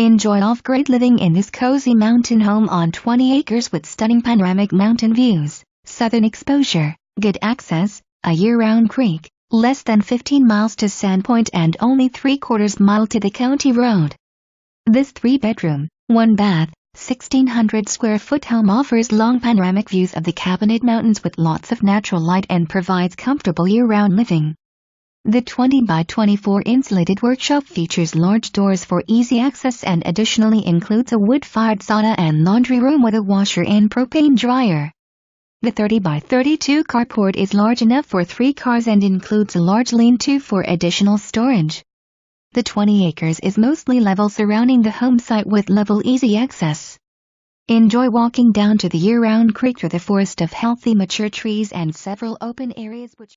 Enjoy off-grid living in this cozy mountain home on 20 acres with stunning panoramic mountain views, southern exposure, good access, a year-round creek, less than 15 miles to Sandpoint and only 3/4 mile to the county road. This 3-bedroom, 1-bath, 1,600 square foot home offers long panoramic views of the Cabinet Mountains with lots of natural light and provides comfortable year-round living. The 20 by 24 insulated workshop features large doors for easy access and additionally includes a wood-fired sauna and laundry room with a washer and propane dryer. The 30 by 32 carport is large enough for 3 cars and includes a large lean-to for additional storage. The 20 acres is mostly level surrounding the home site with level easy access. Enjoy walking down to the year-round creek through the forest of healthy mature trees and several open areas which